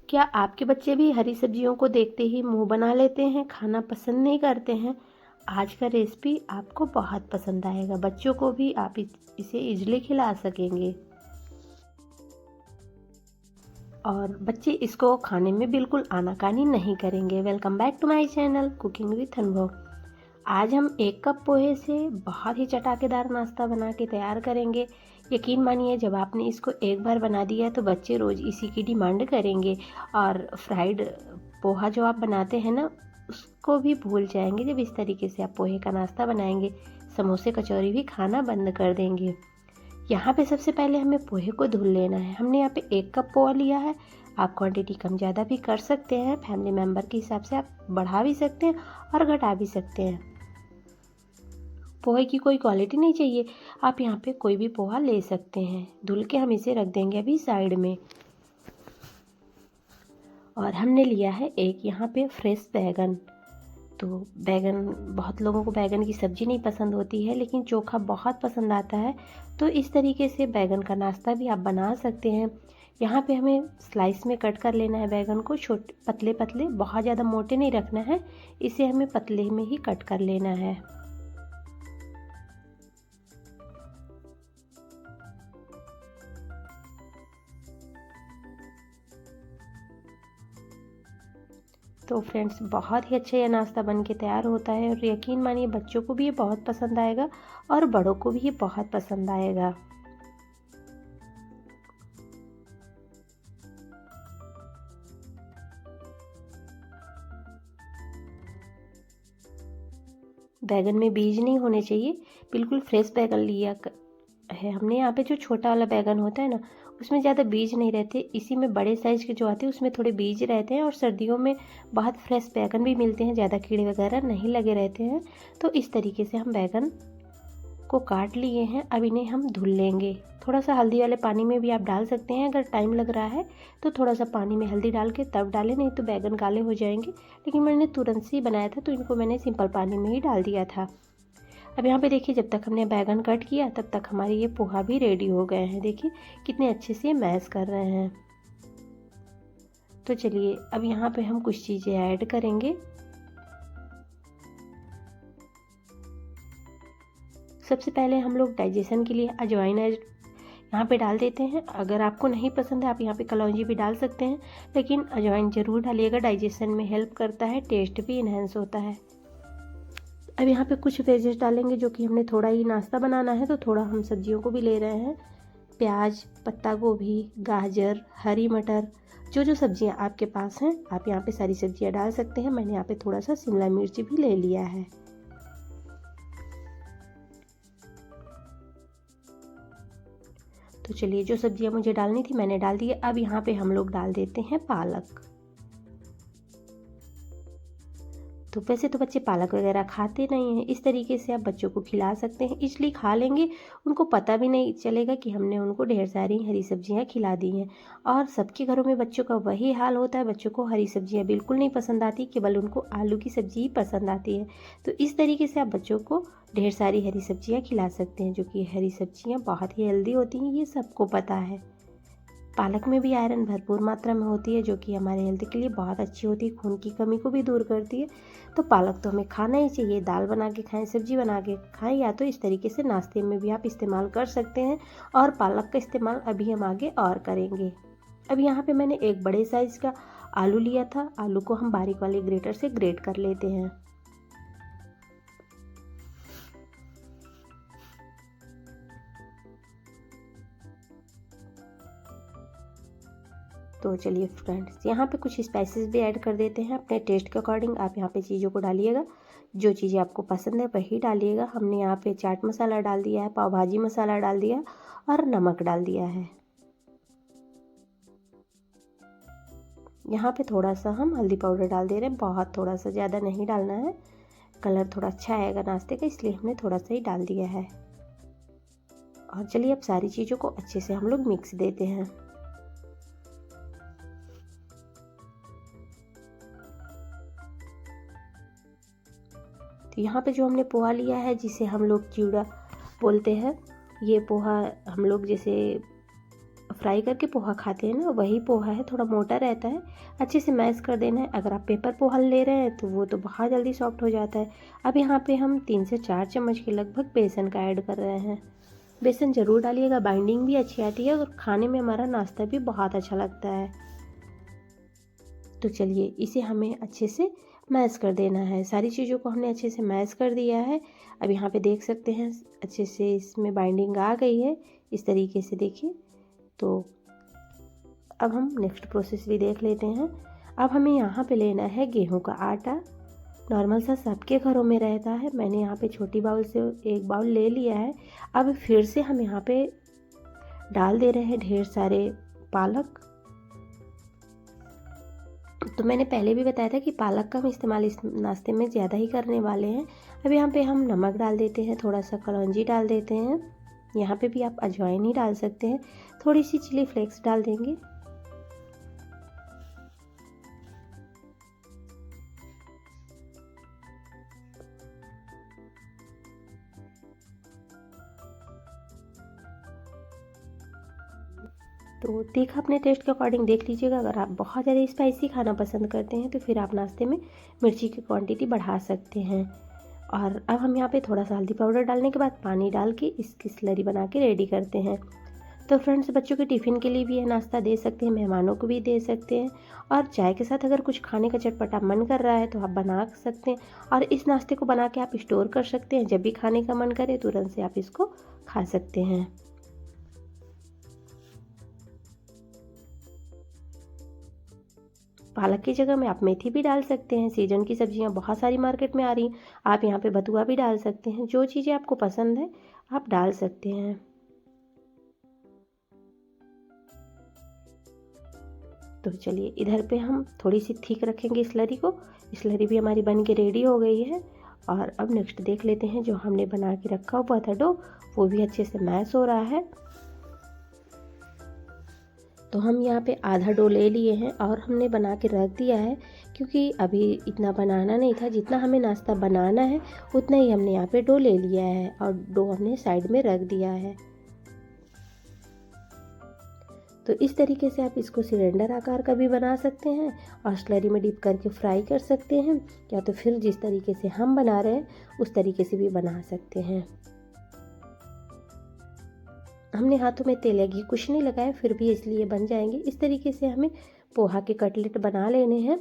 क्या आपके बच्चे भी हरी सब्जियों को देखते ही मुंह बना लेते हैं, खाना पसंद नहीं करते हैं? आज का रेसिपी आपको बहुत पसंद आएगा। बच्चों को भी आप इसे इजीली खिला सकेंगे और बच्चे इसको खाने में बिल्कुल आनाकानी नहीं करेंगे। Welcome back to my channel cooking with Anubhav. आज हम 1 कप पोहे से बहुत ही चटाकेदार नाश्ता बना के तैयार करेंगे। यकीन मानिए, जब आपने इसको एक बार बना दिया तो बच्चे रोज़ इसी की डिमांड करेंगे और फ्राइड पोहा जो आप बनाते हैं ना, उसको भी भूल जाएंगे। जब इस तरीके से आप पोहे का नाश्ता बनाएंगे, समोसे कचौरी भी खाना बंद कर देंगे। यहाँ पे सबसे पहले हमें पोहे को धुल लेना है। हमने यहाँ पे 1 कप पोहा लिया है। आप क्वांटिटी कम ज़्यादा भी कर सकते हैं, फैमिली मेम्बर के हिसाब से आप बढ़ा भी सकते हैं और घटा भी सकते हैं। पोहे की कोई क्वालिटी नहीं चाहिए, आप यहाँ पे कोई भी पोहा ले सकते हैं। धुल के हम इसे रख देंगे अभी साइड में। और हमने लिया है एक यहाँ पे फ्रेश बैगन। तो बैगन, बहुत लोगों को बैगन की सब्ज़ी नहीं पसंद होती है, लेकिन चोखा बहुत पसंद आता है। तो इस तरीके से बैगन का नाश्ता भी आप बना सकते हैं। यहाँ पे हमें स्लाइस में कट कर लेना है बैगन को, छोटे पतले पतले, बहुत ज़्यादा मोटे नहीं रखना है, इसे हमें पतले में ही कट कर लेना है। तो फ्रेंड्स, बहुत ही अच्छा ये नाश्ता बन के तैयार होता है और यकीन मानिए बच्चों को भी ये बहुत पसंद आएगा और बड़ों को भी ये बहुत पसंद आएगा। बैगन में बीज नहीं होने चाहिए, बिल्कुल फ्रेश बैगन लिया है हमने। यहाँ पे जो छोटा वाला बैगन होता है ना, उसमें ज़्यादा बीज नहीं रहते। इसी में बड़े साइज़ के जो आते हैं उसमें थोड़े बीज रहते हैं और सर्दियों में बहुत फ्रेश बैगन भी मिलते हैं, ज़्यादा कीड़े वगैरह नहीं लगे रहते हैं। तो इस तरीके से हम बैगन को काट लिए हैं। अब इन्हें हम धुल लेंगे। थोड़ा सा हल्दी वाले पानी में भी आप डाल सकते हैं, अगर टाइम लग रहा है तो थोड़ा सा पानी में हल्दी डाल के तब डालें, नहीं तो बैगन काले हो जाएंगे। लेकिन मैंने तुरंत से ही बनाया था तो इनको मैंने सिंपल पानी में ही डाल दिया था। अब यहाँ पे देखिए, जब तक हमने बैगन कट किया तब तक हमारे ये पोहा भी रेडी हो गए हैं। देखिए कितने अच्छे से मैश कर रहे हैं। तो चलिए अब यहाँ पे हम कुछ चीज़ें ऐड करेंगे। सबसे पहले हम लोग डाइजेशन के लिए अजवाइन यहाँ पे डाल देते हैं। अगर आपको नहीं पसंद है आप यहाँ पे कलौंजी भी डाल सकते हैं, लेकिन अजवाइन ज़रूर डालिएगा, डाइजेशन में हेल्प करता है, टेस्ट भी इन्हेंस होता है। अब यहाँ पे कुछ वेजेस डालेंगे, जो कि हमने थोड़ा ही नाश्ता बनाना है तो थोड़ा हम सब्जियों को भी ले रहे हैं। प्याज, पत्ता गोभी, गाजर, हरी मटर, जो जो सब्जियाँ आपके पास हैं आप यहाँ पे सारी सब्जियाँ डाल सकते हैं। मैंने यहाँ पे थोड़ा सा शिमला मिर्च भी ले लिया है। तो चलिए, जो सब्जियाँ मुझे डालनी थी मैंने डाल दी है। अब यहाँ पे हम लोग डाल देते हैं पालक। तो वैसे तो बच्चे पालक वगैरह खाते नहीं हैं, इस तरीके से आप बच्चों को खिला सकते हैं, इसलिए खा लेंगे, उनको पता भी नहीं चलेगा कि हमने उनको ढेर सारी हरी सब्जियां खिला दी हैं। और सबके घरों में बच्चों का वही हाल होता है, बच्चों को हरी सब्जियां बिल्कुल नहीं पसंद आती, केवल उनको आलू की सब्जी ही पसंद आती है। तो इस तरीके से आप बच्चों को ढेर सारी हरी सब्जियाँ खिला सकते हैं, जो कि हरी सब्जियाँ बहुत ही हेल्दी होती हैं, ये सबको पता है। पालक में भी आयरन भरपूर मात्रा में होती है, जो कि हमारे हेल्थ के लिए बहुत अच्छी होती है, खून की कमी को भी दूर करती है। तो पालक तो हमें खाना ही चाहिए, दाल बना के खाएं, सब्जी बना के खाएं, या तो इस तरीके से नाश्ते में भी आप इस्तेमाल कर सकते हैं। और पालक का इस्तेमाल अभी हम आगे और करेंगे। अब यहाँ पे मैंने एक बड़े साइज़ का आलू लिया था। आलू को हम बारीक वाले ग्रेटर से ग्रेट कर लेते हैं। तो चलिए फ्रेंड्स, यहाँ पे कुछ स्पाइसेस भी ऐड कर देते हैं अपने टेस्ट के अकॉर्डिंग। आप यहाँ पे चीज़ों को डालिएगा, जो चीज़ें आपको पसंद है वही डालिएगा। हमने यहाँ पे चाट मसाला डाल दिया है, पाव भाजी मसाला डाल दिया और नमक डाल दिया है। यहाँ पे थोड़ा सा हम हल्दी पाउडर डाल दे रहे हैं, बहुत थोड़ा सा, ज़्यादा नहीं डालना है। कलर थोड़ा अच्छा आएगा नाश्ते का, इसलिए हमने थोड़ा सा ही डाल दिया है। और चलिए अब सारी चीज़ों को अच्छे से हम लोग मिक्स देते हैं। तो यहाँ पे जो हमने पोहा लिया है, जिसे हम लोग चिवड़ा बोलते हैं, ये पोहा हम लोग जैसे फ्राई करके पोहा खाते हैं ना, वही पोहा है, थोड़ा मोटा रहता है। अच्छे से मैश कर देना है। अगर आप पेपर पोहा ले रहे हैं तो वो तो बहुत जल्दी सॉफ्ट हो जाता है। अब यहाँ पे हम 3 से 4 चम्मच के लगभग बेसन का ऐड कर रहे हैं। बेसन ज़रूर डालिएगा, बाइंडिंग भी अच्छी आती है और खाने में हमारा नाश्ता भी बहुत अच्छा लगता है। तो चलिए इसे हमें अच्छे से मैश कर देना है। सारी चीज़ों को हमने अच्छे से मैश कर दिया है। अब यहाँ पे देख सकते हैं अच्छे से इसमें बाइंडिंग आ गई है, इस तरीके से देखिए। तो अब हम नेक्स्ट प्रोसेस भी देख लेते हैं। अब हमें यहाँ पे लेना है गेहूं का आटा। नॉर्मल सा सबके घरों में रहता है। मैंने यहाँ पे छोटी बाउल से 1 बाउल ले लिया है। अब फिर से हम यहाँ पे डाल दे रहे हैं ढेर सारे पालक। तो मैंने पहले भी बताया था कि पालक का हम इस्तेमाल इस नाश्ते में ज़्यादा ही करने वाले हैं। अब यहाँ पे हम नमक डाल देते हैं, थोड़ा सा कलौंजी डाल देते हैं। यहाँ पे भी आप अजवाइन ही डाल सकते हैं, थोड़ी सी चिली फ्लेक्स डाल देंगे। तो तीखा अपने टेस्ट के अकॉर्डिंग देख लीजिएगा। अगर आप बहुत ज़्यादा स्पाइसी खाना पसंद करते हैं तो फिर आप नाश्ते में मिर्ची की क्वांटिटी बढ़ा सकते हैं। और अब हम यहाँ पे थोड़ा सा हल्दी पाउडर डालने के बाद पानी डाल के इसकी स्लरी बना के रेडी करते हैं। तो फ्रेंड्स, बच्चों के टिफ़िन के लिए भी यह नाश्ता दे सकते हैं, मेहमानों को भी दे सकते हैं। और चाय के साथ अगर कुछ खाने का चटपटा मन कर रहा है तो आप बना सकते हैं। और इस नाश्ते को बना के आप स्टोर कर सकते हैं, जब भी खाने का मन करे तुरंत से आप इसको खा सकते हैं। पालक की जगह में आप मेथी भी डाल सकते हैं। सीजन की सब्जियां बहुत सारी मार्केट में आ रही हैं। आप यहाँ पे बथुआ भी डाल सकते हैं। जो चीज़ें आपको पसंद है आप डाल सकते हैं। तो चलिए इधर पे हम थोड़ी सी थिक रखेंगे स्लरी को। स्लरी भी हमारी बन के रेडी हो गई है। और अब नेक्स्ट देख लेते हैं, जो हमने बना के रखा हुआ था डो, वो भी अच्छे से मैश हो रहा है। तो हम यहाँ पे आधा डो ले लिए हैं और हमने बना के रख दिया है, क्योंकि अभी इतना बनाना नहीं था। जितना हमें नाश्ता बनाना है उतना ही हमने यहाँ पे डो ले लिया है और डो हमने साइड में रख दिया है। तो इस तरीके से आप इसको सिलेंडर आकार का भी बना सकते हैं और स्लरी में डिप करके फ्राई कर सकते हैं, या तो फिर जिस तरीके से हम बना रहे हैं उस तरीके से भी बना सकते हैं। हमने हाथों में तेल या घी कुछ नहीं लगाया, फिर भी इसलिए बन जाएंगे। इस तरीके से हमें पोहा के कटलेट बना लेने हैं।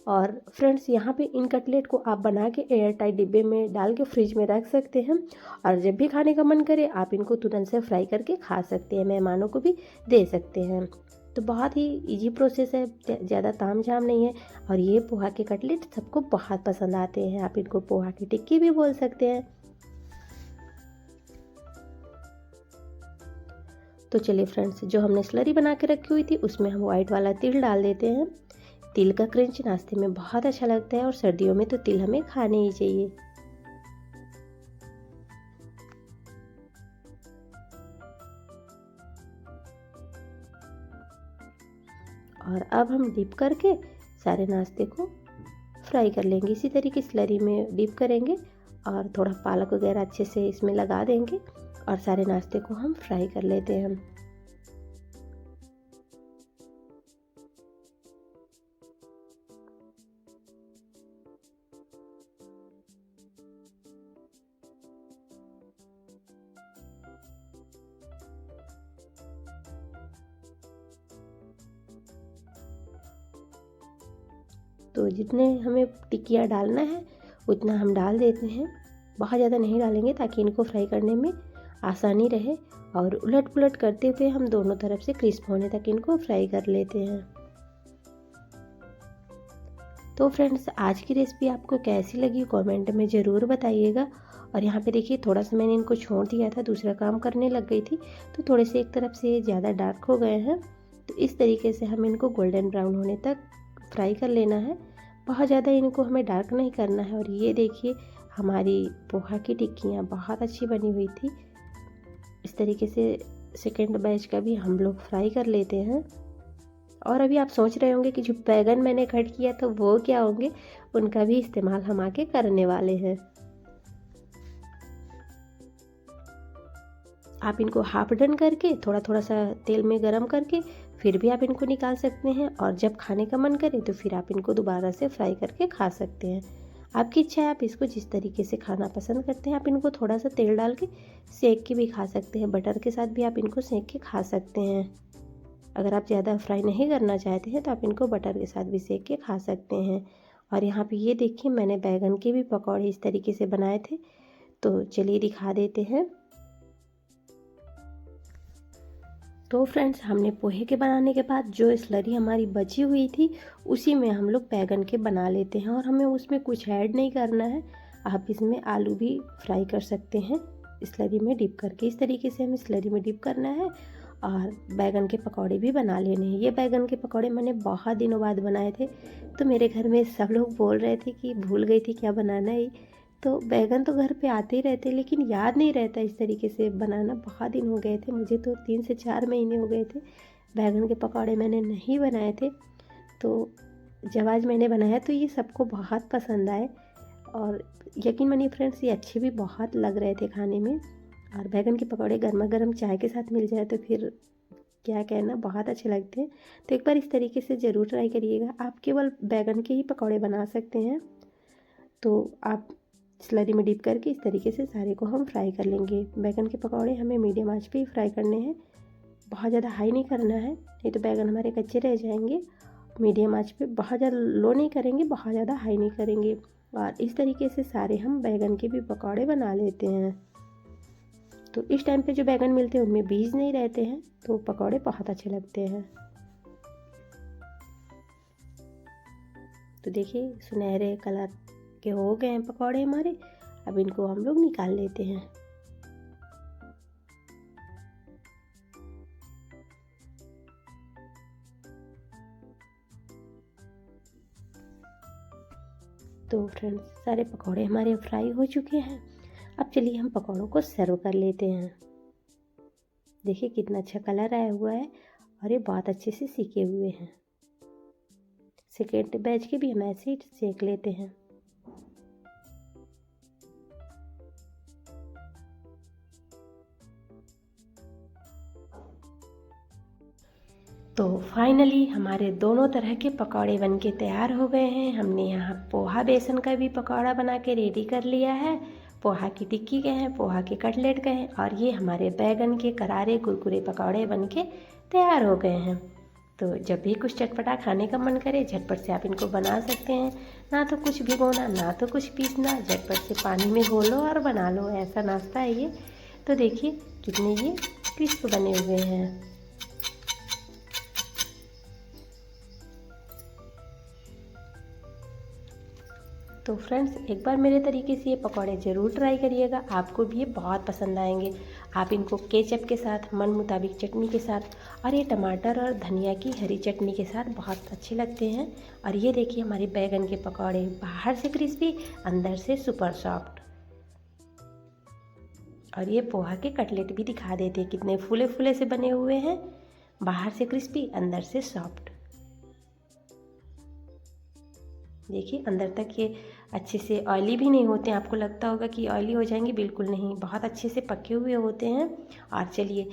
और फ्रेंड्स, यहाँ पे इन कटलेट को आप बना के एयर टाइट डिब्बे में डाल के फ्रिज में रख सकते हैं और जब भी खाने का मन करे आप इनको तुरंत से फ्राई करके खा सकते हैं, मेहमानों को भी दे सकते हैं। तो बहुत ही इजी प्रोसेस है, ज़्यादा ताम झाम नहीं है। और ये पोहा के कटलेट सबको बहुत पसंद आते हैं। आप इनको पोहा की टिक्की भी बोल सकते हैं। तो चलिए फ्रेंड्स, जो हमने स्लरी बना के रखी हुई थी उसमें हम वाइट वाला तिल डाल देते हैं। तिल का क्रंच नाश्ते में बहुत अच्छा लगता है और सर्दियों में तो तिल हमें खाने ही चाहिए। और अब हम डिप करके सारे नाश्ते को फ्राई कर लेंगे। इसी तरीके स्लरी में डिप करेंगे और थोड़ा पालक वगैरह अच्छे से इसमें लगा देंगे और सारे नाश्ते को हम फ्राई कर लेते हैं। तो जितने हमें टिक्कियाँ डालना है उतना हम डाल देते हैं। बहुत ज़्यादा नहीं डालेंगे ताकि इनको फ्राई करने में आसानी रहे। और उलट पुलट करते हुए हम दोनों तरफ से क्रिस्प होने तक इनको फ्राई कर लेते हैं। तो फ्रेंड्स, आज की रेसिपी आपको कैसी लगी कमेंट में ज़रूर बताइएगा। और यहाँ पे देखिए थोड़ा सा मैंने इनको छोड़ दिया था, दूसरा काम करने लग गई थी, तो थोड़े से एक तरफ से ज़्यादा डार्क हो गए हैं। तो इस तरीके से हम इनको गोल्डन ब्राउन होने तक फ्राई कर लेना है। बहुत ज़्यादा इनको हमें डार्क नहीं करना है। और ये देखिए हमारी पोहा की टिक्कियाँ बहुत अच्छी बनी हुई थी। इस तरीके से सेकेंड बैच का भी हम लोग फ्राई कर लेते हैं। और अभी आप सोच रहे होंगे कि जो बैगन मैंने कट किया था वो क्या होंगे, उनका भी इस्तेमाल हम आके करने वाले हैं। आप इनको हाफ डन करके थोड़ा थोड़ा सा तेल में गरम करके फिर भी आप इनको निकाल सकते हैं, और जब खाने का मन करे तो फिर आप इनको दोबारा से फ्राई करके खा सकते हैं। आपकी इच्छा है, आप इसको जिस तरीके से खाना पसंद करते हैं। आप इनको थोड़ा सा तेल डाल के सेक के भी खा सकते हैं, बटर के साथ भी आप इनको सेक के खा सकते हैं। अगर आप ज़्यादा फ्राई नहीं करना चाहते हैं तो आप इनको बटर के साथ भी सेक के खा सकते हैं। और यहाँ पे ये देखिए, मैंने बैगन के भी पकौड़े इस तरीके से बनाए थे, तो चलिए दिखा देते हैं। तो फ्रेंड्स, हमने पोहे के बनाने के बाद जो स्लरी हमारी बची हुई थी उसी में हम लोग बैगन के बना लेते हैं, और हमें उसमें कुछ ऐड नहीं करना है। आप इसमें आलू भी फ्राई कर सकते हैं स्लरी में डिप करके। इस तरीके से हमें स्लरी में डिप करना है और बैगन के पकौड़े भी बना लेने हैं। ये बैगन के पकौड़े मैंने बहुत दिनों बाद बनाए थे, तो मेरे घर में सब लोग बोल रहे थे कि भूल गई थी क्या बनाना है। तो बैगन तो घर पे आते ही रहते, लेकिन याद नहीं रहता इस तरीके से बनाना। बहुत दिन हो गए थे, मुझे तो 3 से 4 महीने हो गए थे बैगन के पकौड़े मैंने नहीं बनाए थे। तो जब आज मैंने बनाया तो ये सबको बहुत पसंद आए, और यकीन मानिए फ्रेंड्स, ये अच्छे भी बहुत लग रहे थे खाने में। और बैगन के पकौड़े गर्मा गर्म चाय के साथ मिल जाए तो फिर क्या कहना, बहुत अच्छे लगते हैं। तो एक बार इस तरीके से ज़रूर ट्राई करिएगा। आप केवल बैगन के ही पकौड़े बना सकते हैं। तो आप स्लरी में डिप करके इस तरीके से सारे को हम फ्राई कर लेंगे। बैगन के पकौड़े हमें मीडियम आंच पे ही फ्राई करने हैं, बहुत ज़्यादा हाई नहीं करना है, नहीं तो बैगन हमारे कच्चे रह जाएंगे। मीडियम आंच पे, बहुत ज़्यादा लो नहीं करेंगे, बहुत ज़्यादा हाई नहीं करेंगे। और इस तरीके से सारे हम बैगन के भी पकौड़े बना लेते हैं। तो इस टाइम पे जो बैगन मिलते हैं उनमें बीज नहीं रहते हैं, तो पकौड़े बहुत अच्छे लगते हैं। तो देखिए, सुनहरे कलर के हो गए हैं पकौड़े हमारे। अब इनको हम लोग निकाल लेते हैं। तो फ्रेंड्स, सारे पकौड़े हमारे फ्राई हो चुके हैं। अब चलिए हम पकौड़ों को सर्व कर लेते हैं। देखिए कितना अच्छा कलर आया हुआ है, और ये बहुत अच्छे से सीखे हुए हैं। सेकेंड बैच के भी हम ऐसे ही सेक लेते हैं। तो फाइनली हमारे दोनों तरह के पकौड़े बनके तैयार हो गए हैं। हमने यहाँ पोहा बेसन का भी पकौड़ा बना के रेडी कर लिया है, पोहा की टिक्की के हैं, पोहा के कटलेट के हैं, और ये हमारे बैगन के करारे कुरकुरे पकौड़े बनके तैयार हो गए हैं। तो जब भी कुछ चटपटा खाने का मन करे, झटपट से आप इनको बना सकते हैं। ना तो कुछ भिगोना, ना तो कुछ पीसना, झटपट से पानी में घोलो और बना लो, ऐसा नाश्ता है ये। तो देखिए कितने ये क्रिस्प बने हुए हैं। तो फ्रेंड्स, एक बार मेरे तरीके से ये पकौड़े ज़रूर ट्राई करिएगा, आपको भी ये बहुत पसंद आएंगे। आप इनको केचप के साथ, मन मुताबिक चटनी के साथ, और ये टमाटर और धनिया की हरी चटनी के साथ बहुत अच्छे लगते हैं। और ये देखिए हमारे बैगन के पकौड़े, बाहर से क्रिस्पी, अंदर से सुपर सॉफ्ट। और ये पोहा के कटलेट भी दिखा देते हैं, कितने फूले फूले से बने हुए हैं, बाहर से क्रिस्पी, अंदर से सॉफ्ट। देखिए अंदर तक ये अच्छे से ऑयली भी नहीं होते हैं। आपको लगता होगा कि ऑयली हो जाएंगे, बिल्कुल नहीं, बहुत अच्छे से पके हुए होते हैं। और चलिए